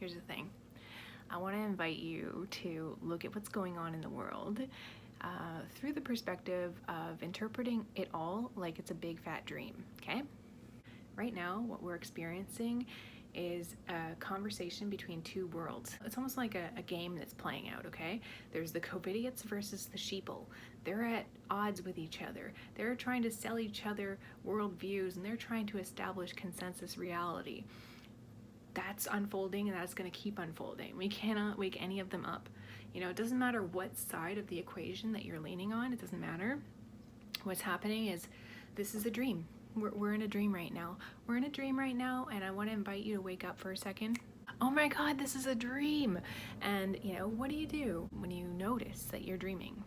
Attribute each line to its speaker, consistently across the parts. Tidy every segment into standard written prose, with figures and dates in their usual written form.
Speaker 1: here's the thing. I want to invite you to look at what's going on in the world through the perspective of interpreting it all like it's a big fat dream, okay? Right now, what we're experiencing is a conversation between two worlds. It's almost like a game that's playing out, okay? There's the Covidiots versus the sheeple. They're at odds with each other. They're trying to sell each other worldviews, and they're trying to establish consensus reality. That's unfolding, and that's going to keep unfolding. We cannot wake any of them up. You know, it doesn't matter what side of the equation that you're leaning on. It doesn't matter. What's happening is this is a dream. We're in a dream right now. We're in a dream right now, and I want to invite you to wake up for a second. Oh my God, this is a dream. And, you know, what do you do when you notice that you're dreaming?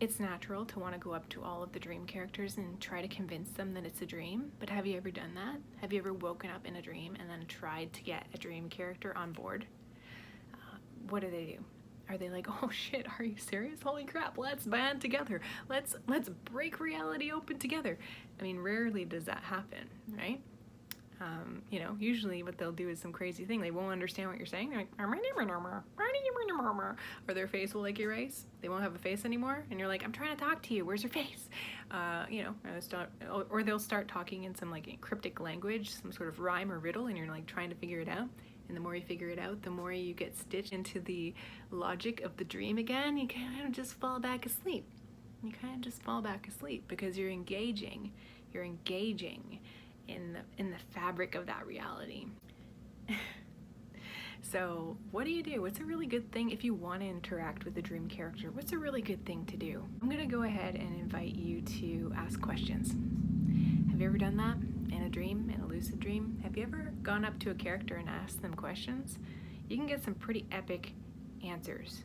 Speaker 1: It's natural to want to go up to all of the dream characters and try to convince them that it's a dream, but have you ever done that? Have you ever woken up in a dream and then tried to get a dream character on board? What do they do? Are they like, oh shit, are you serious? Holy crap, let's band together. Let's break reality open together. I mean, rarely does that happen, right? You know, usually what they'll do is some crazy thing. They won't understand what you're saying. They're like, or their face will like erase. They won't have a face anymore. And you're like, I'm trying to talk to you. Where's your face? You know, or they'll start talking in some like cryptic language, some sort of rhyme or riddle, and you're like trying to figure it out. And the more you figure it out, the more you get stitched into the logic of the dream again. You kind of just fall back asleep. You kind of just fall back asleep because you're engaging in the fabric of that reality. So what do? What's a really good thing if you want to interact with the dream character? What's a really good thing to do? I'm going to go ahead and invite you to ask questions. Have you ever done that in a dream, in a lucid dream? Have you ever gone up to a character and asked them questions? You can get some pretty epic answers.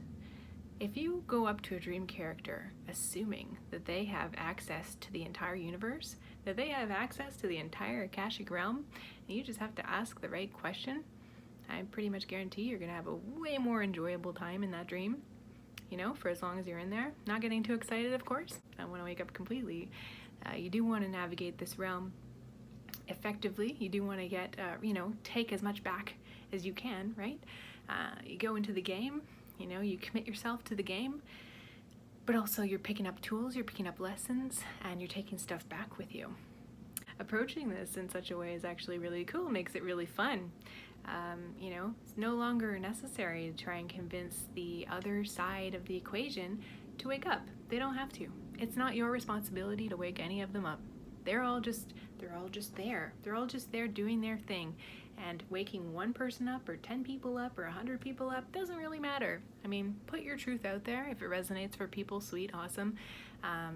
Speaker 1: If you go up to a dream character assuming that they have access to the entire universe, that they have access to the entire Akashic realm, and you just have to ask the right question, I pretty much guarantee you're going to have a way more enjoyable time in that dream, you know, for as long as you're in there. Not getting too excited, of course. I want to wake up completely. You do want to navigate this realm effectively. You do want to get, you know, take as much back as you can, right? You go into the game, you know, you commit yourself to the game, but also you're picking up tools, you're picking up lessons, and you're taking stuff back with you. Approaching this in such a way is actually really cool, makes it really fun. You know, it's no longer necessary to try and convince the other side of the equation to wake up. They don't have to. It's not your responsibility to wake any of them up. They're all just there. They're all just there doing their thing. And waking one person up or 10 people up or 100 people up doesn't really matter. I mean, put your truth out there. If it resonates for people, sweet, awesome.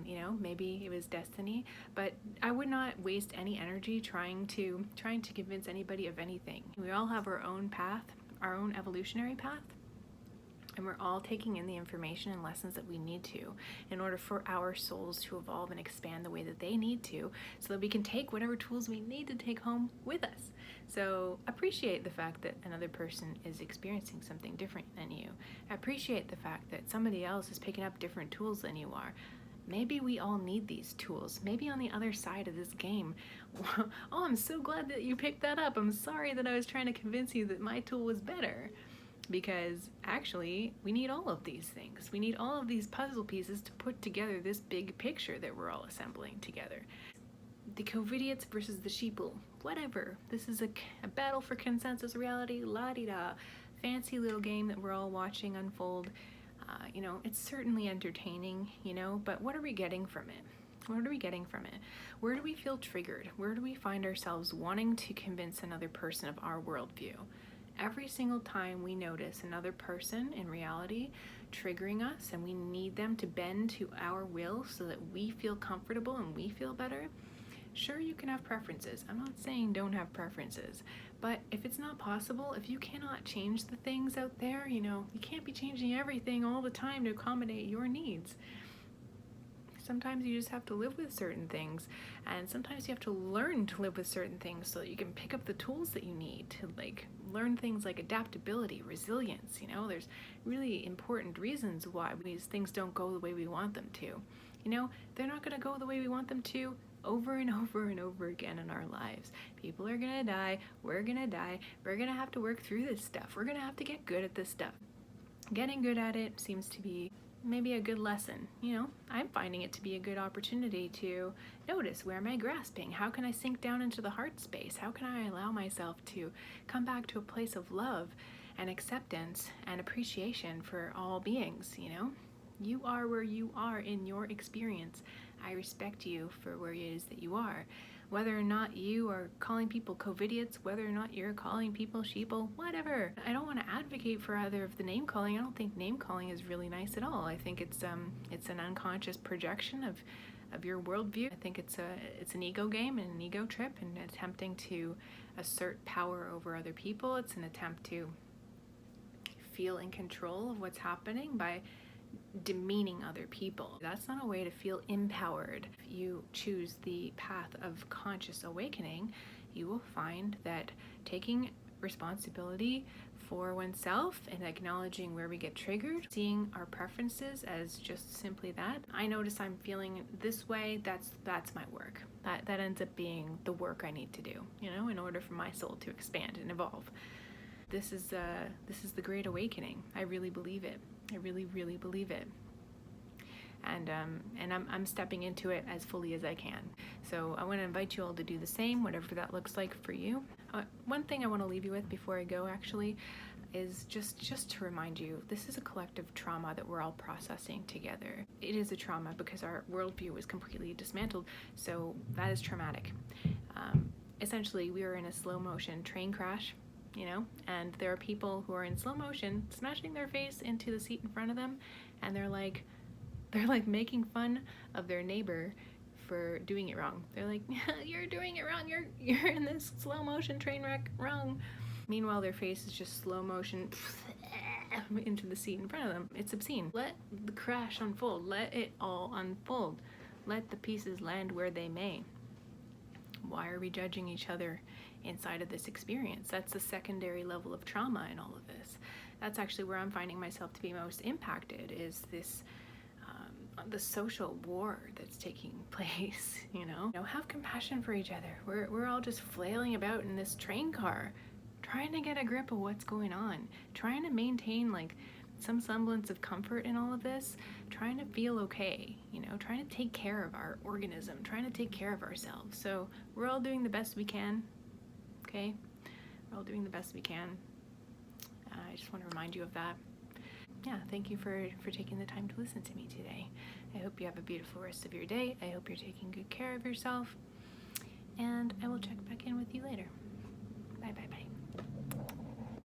Speaker 1: You know, maybe it was destiny, but I would not waste any energy trying to convince anybody of anything. We all have our own path, our own evolutionary path. And we're all taking in the information and lessons that we need to in order for our souls to evolve and expand the way that they need to, so that we can take whatever tools we need to take home with us. So appreciate the fact that another person is experiencing something different than you. Appreciate the fact that somebody else is picking up different tools than you are. Maybe we all need these tools. Maybe on the other side of this game, oh, I'm so glad that you picked that up. I'm sorry that I was trying to convince you that my tool was better. Because actually, we need all of these things. We need all of these puzzle pieces to put together this big picture that we're all assembling together. The Covidiots versus the sheeple, whatever. This is a battle for consensus reality, la-di-da. Fancy little game that we're all watching unfold. You know, it's certainly entertaining, you know, but what are we getting from it? What are we getting from it? Where do we feel triggered? Where do we find ourselves wanting to convince another person of our worldview? Every single time we notice another person in reality triggering us and we need them to bend to our will so that we feel comfortable and we feel better, sure, you can have preferences. I'm not saying don't have preferences, but if it's not possible, if you cannot change the things out there, you know, you can't be changing everything all the time to accommodate your needs. Sometimes you just have to live with certain things, and sometimes you have to learn to live with certain things so that you can pick up the tools that you need to like learn things like adaptability, resilience. You know, there's really important reasons why these things don't go the way we want them to. You know, they're not going to go the way we want them to over and over and over again in our lives. People are gonna die, we're gonna die, we're gonna have to work through this stuff, we're gonna have to get good at this stuff. Getting good at it seems to be maybe a good lesson. You know, I'm finding it to be a good opportunity to notice, where am I grasping? How can I sink down into the heart space? How can I allow myself to come back to a place of love and acceptance and appreciation for all beings? You know, you are where you are in your experience. I respect you for where it is that you are. Whether or not you are calling people COVIDiots, whether or not you're calling people sheeple, whatever. I don't want to advocate for either of the name calling. I don't think name calling is really nice at all. I think it's an unconscious projection of your worldview. I think it's an ego game and an ego trip, and attempting to assert power over other people. It's an attempt to feel in control of what's happening by demeaning other people. That's not a way to feel empowered. If you choose the path of conscious awakening, you will find that taking responsibility for oneself and acknowledging where we get triggered, seeing our preferences as just simply that. I notice I'm feeling this way, that's my work. That ends up being the work I need to do, you know, in order for my soul to expand and evolve. This is the Great Awakening. I really believe it. I really, really believe it. And I'm stepping into it as fully as I can. So I want to invite you all to do the same, whatever that looks like for you. One thing I want to leave you with before I go, actually, is just to remind you, this is a collective trauma that we're all processing together. It is a trauma because our worldview was completely dismantled, so that is traumatic. Essentially, we are in a slow motion train crash, you know, and there are people who are in slow motion smashing their face into the seat in front of them, and they're like making fun of their neighbor for doing it wrong. They're like, you're doing it wrong, you're in this slow motion train wreck wrong. Meanwhile, their face is just slow motion into the seat in front of them. It's obscene. Let the crash unfold. Let it all unfold. Let the pieces land where they may. Why are we judging each other inside of this experience? That's the secondary level of trauma in all of this. That's actually where I'm finding myself to be most impacted, is this the social war that's taking place. You know, have compassion for each other. We're all just flailing about in this train car, trying to get a grip of what's going on, trying to maintain like some semblance of comfort in all of this, trying to feel okay, you know, trying to take care of our organism, trying to take care of ourselves. So we're all doing the best we can, okay? We're all doing the best we can. I just want to remind you of that. Yeah, thank you for taking the time to listen to me today. I hope you have a beautiful rest of your day. I hope you're taking good care of yourself. And I will check back in with you later. Bye, bye, bye.